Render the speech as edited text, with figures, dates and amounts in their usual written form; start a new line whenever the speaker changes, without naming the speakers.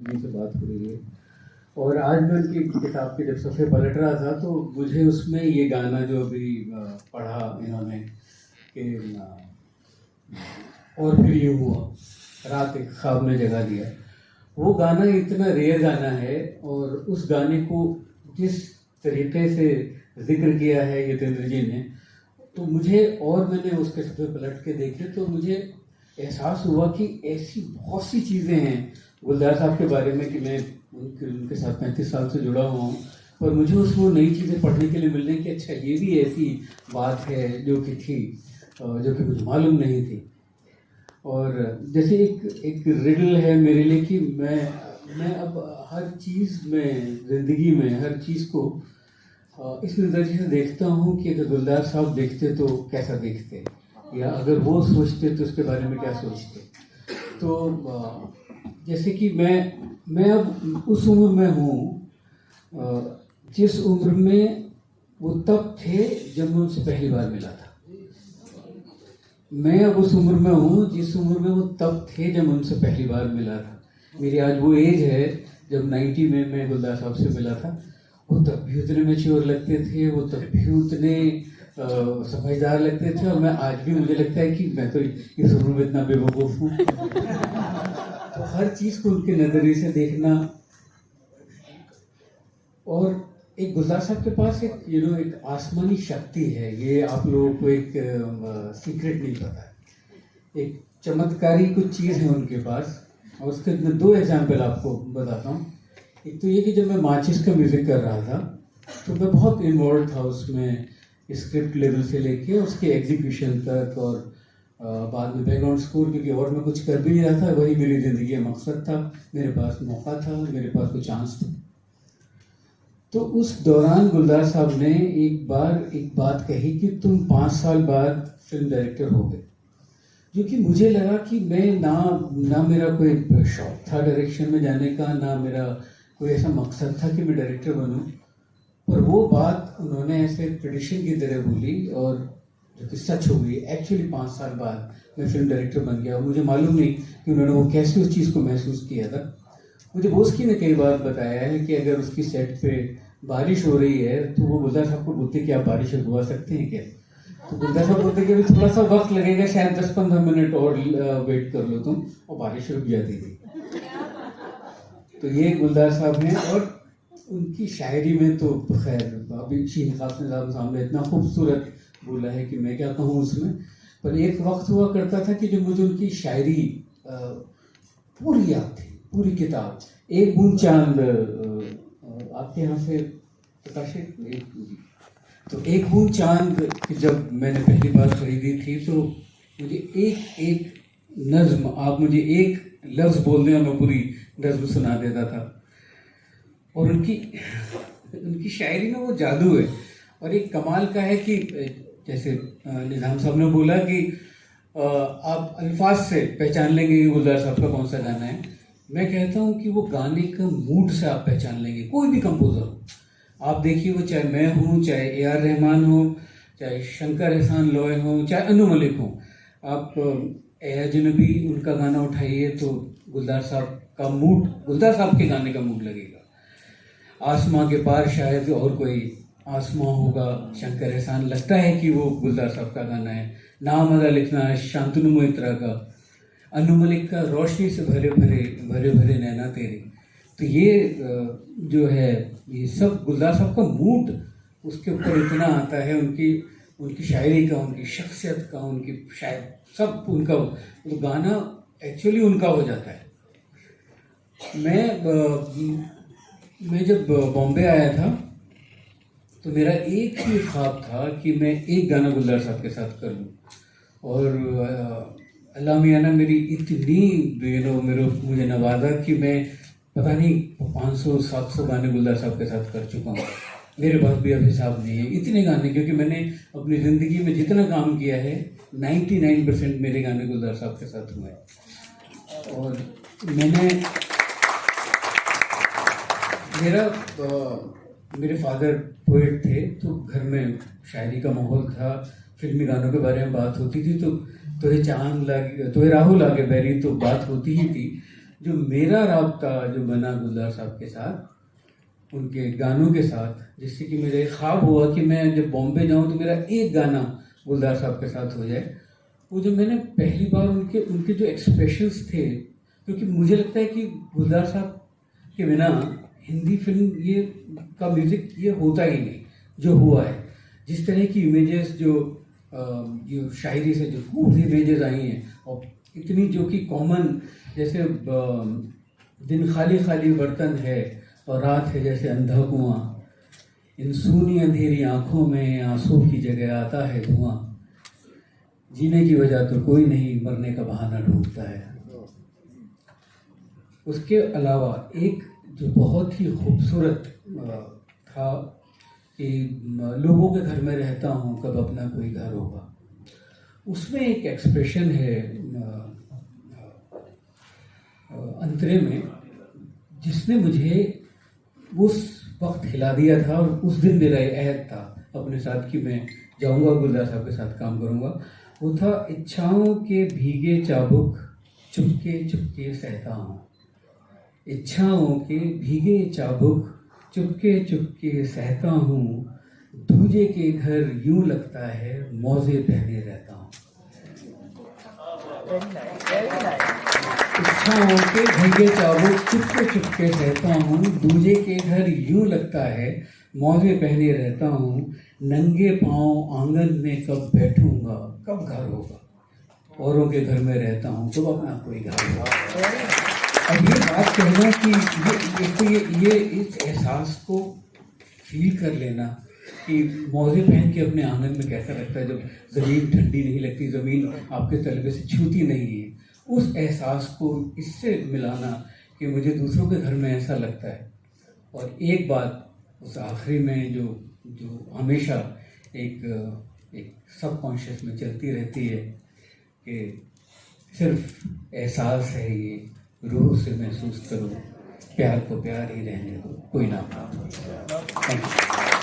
उन्हीं से बात हो रही है। और आज मैं उनकी किताब के जब सफ़े पलट रहा था तो मुझे उसमें ये गाना जो अभी पढ़ा इन्होंने कि और फिर यूँ हुआ, रात एक ख्वाब में जगा दिया, वो गाना इतना रेयर गाना है। और उस गाने को जिस तरीके से जिक्र किया है यतेंद्र जी ने, तो मुझे, और मैंने उसके सफ़े पलट के देखे तो मुझे एहसास हुआ कि ऐसी बहुत सी चीज़ें हैं गुलजार साहब के बारे में कि मैं उनके साथ 35 साल से जुड़ा हुआ हूँ, और मुझे उसमें नई चीज़ें पढ़ने के लिए मिल रही कि अच्छा ये भी ऐसी बात है जो कि थी, जो कि मुझे मालूम नहीं थी। और जैसे एक रिडल है मेरे लिए कि मैं अब हर चीज़ में, ज़िंदगी में हर चीज़ को इस नज़रिए से देखता हूँ कि अगर गुलजार साहब देखते तो कैसा देखते, या अगर वो सोचते तो उसके बारे में क्या सोचते। तो जैसे कि मैं अब उस उम्र में हूँ जिस उम्र में वो तब थे जब मैं उनसे पहली बार मिला था। मैं अब उस उम्र में हूँ जिस उम्र में वो तब थे जब मैं उनसे पहली बार मिला था। मेरी आज वो एज है जब 90 में मैं गुलजार साहब से मिला था। वो तब भी उतने मैच्योर लगते थे, वो तब भी उतने समझदार लगते थे, और मैं आज भी, मुझे लगता है कि मैं तो इस उम्र में इतना बेवकूफ़ हूँ। तो हर चीज़ को उनके नज़रिए से देखना। और एक गुलजार साहब के पास एक एक आसमानी शक्ति है, ये आप लोगों को एक सीक्रेट नहीं पता है। एक चमत्कारी कुछ चीज़ है उनके पास, और उसके मैं 2 एग्जाम्पल आपको बताता हूँ। एक तो ये कि जब मैं माचिस का म्यूज़िक कर रहा था तो मैं बहुत इन्वॉल्व था उसमें, स्क्रिप्ट लेवल से लेके उसके एग्जीक्यूशन तक, और बाद में बैकग्राउंड स्कोर, क्योंकि और मैं कुछ कर भी नहीं रहा था, वही मेरी ज़िंदगी का मकसद था, मेरे पास मौका था, मेरे पास कोई चांस था। तो उस दौरान गुलजार साहब ने एक बार एक बात कही कि तुम 5 साल बाद फिल्म डायरेक्टर हो गए। जो कि मुझे लगा कि मैं ना मेरा कोई शौक था डायरेक्शन में जाने का, ना मेरा कोई ऐसा मकसद था कि मैं डायरेक्टर बनूं। पर वो बात उन्होंने ऐसे ट्रेडिशन की तरह बोली, और जो कि सच हो गई। एक्चुअली 5 साल बाद मैं फिल्म डायरेक्टर बन गया, और मुझे मालूम नहीं कि उन्होंने वो कैसे उस चीज़ को महसूस किया था। मुझे बोस्की ने कई बार बताया है कि अगर उसकी सेट पे बारिश हो रही है तो वो गुलजार साहब को बोलते कि आप बारिश रुकवा सकते हैं क्या। तो गुलजार साहब बोलते कि अभी थोड़ा सा वक्त लगेगा, शायद 10-15 मिनट और वेट कर लो तुम, और बारिश रुक जाती थी। तो ये गुलजार साहब हैं। और उनकी शायरी में तो खैर अभी शीन कासिम साहब सामने इतना खूबसूरत बोला है कि मैं क्या कहूँ उसमें। पर एक वक्त हुआ करता था कि जो मुझे उनकी शायरी पूरी याद थी, पूरी किताब। एक बूंद चांद आपके यहाँ से प्रकाशित, तो एक बूंद चांद जब मैंने पहली बार खरीदी थी तो मुझे एक नज्म, आप मुझे एक लफ्ज़ बोल दें और मैं पूरी नज्म सुना देता था। और उनकी शायरी में वो जादू है। और एक कमाल का है कि जैसे निज़ाम साहब ने बोला कि आप अल्फाज से पहचान लेंगे कि गुलजार साहब का कौन सा गाना है। मैं कहता हूँ कि वो गाने का मूड से आप पहचान लेंगे। कोई भी कंपोज़र हो, आप देखिए, वो चाहे मैं हूँ, चाहे ए.आर. रहमान हो, चाहे शंकर एहसान लोय हो, चाहे अनु मलिक हो, आप ए अजनबी उनका गाना उठाइए तो गुलजार साहब का मूड, गुलजार साहब के गाने का मूड लगेगा। आसमां के पार शायद और कोई आसमां होगा, शंकर एहसान, लगता है कि वो गुलजार साहब का गाना है। नाम अदा लिखना है शांतनु मोहित्रा का, अनु मलिक का रोशनी से भरे भरे नैना तेरे। तो ये जो है, ये सब गुलजार साहब का मूड उसके ऊपर इतना आता है, उनकी शायरी का, उनकी शख्सियत का, उनकी शायद सब उनका, वो गाना एक्चुअली उनका हो जाता है। मैं जब बॉम्बे आया था तो मेरा एक ही ख्वाब था कि मैं एक गाना गुलजार साहब के साथ कर लूँ। और अल्लाह मियाँ ने मेरी इतनी मुझे नवाजा कि मैं पता नहीं 500-700 गाने गुलजार साहब के साथ कर चुका हूँ। मेरे पास भी अब हिसाब नहीं है इतने गाने, क्योंकि मैंने अपनी ज़िंदगी में जितना काम किया है 99% मेरे गाने गुलजार साहब के साथ हुए हैं। और मेरे फादर पोएट थे, तो घर में शायरी का माहौल था, फिल्मी गानों के बारे में बात होती थी, तो ये चांद लागे, तो ये राहुल आगे बैरी, तो बात होती ही थी। जो मेरा राब्ता जो बना गुलजार साहब के साथ, उनके गानों के साथ, जिससे कि मेरा एक ख्वाब हुआ कि मैं जब बॉम्बे जाऊं तो मेरा एक गाना गुलजार साहब के साथ हो जाए। वो जब मैंने पहली बार उनके जो एक्सप्रेशंस थे, क्योंकि मुझे लगता है कि गुलजार साहब के बिना हिंदी फिल्म ये का म्यूज़िक ये होता ही नहीं जो हुआ है। जिस तरह की इमेजेस जो शायरी से जो खूब इमेजेस आई हैं, और इतनी जो कि कॉमन, जैसे दिन खाली खाली बर्तन है और रात है जैसे अंधा कुआं, इन सूनी अंधेरी आंखों में आंसू की जगह आता है धुआं, जीने की वजह तो कोई नहीं, मरने का बहाना ढूंढता है। उसके अलावा एक जो बहुत ही खूबसूरत था कि लोगों के घर में रहता हूँ, कब अपना कोई घर होगा, उसमें एक एक्सप्रेशन है अंतरे में, जिसने मुझे उस वक्त हिला दिया था। और उस दिन मेरा अहद था अपने साथ कि मैं जाऊंगा, गुलजार साहब के साथ काम करूंगा। वो था, इच्छाओं के भीगे चाबुक चुपके चुपके सहता हूँ, इच्छाओं के भीगे चाबुक चुपके चुपके सहता हूँ, दूजे के घर यूं लगता है मौजे पहने रहता हूँ। इच्छाओं के भीगे चाबुक चुपके चुपके सहता हूँ, दूजे के घर यूं लगता है मौजे पहने रहता हूँ, नंगे पाँव आंगन में कब बैठूंगा, कब घर होगा, औरों के घर में रहता हूँ, कब अपना कोई घर होगा। अब ये बात कहना कि ये इस एहसास को फील कर लेना कि मौजे पहन के अपने आंगन में कैसा लगता है जब ज़मीन ठंडी नहीं लगती, ज़मीन आपके तलवे से छूती नहीं है, उस एहसास को इससे मिलाना कि मुझे दूसरों के घर में ऐसा लगता है। और एक बात उस आखिरी में जो हमेशा एक सबकॉन्शियस में चलती रहती है कि सिर्फ एहसास है ये, रूह से महसूस करो, प्यार को प्यार ही रहने दो, कोई ना। Thank you.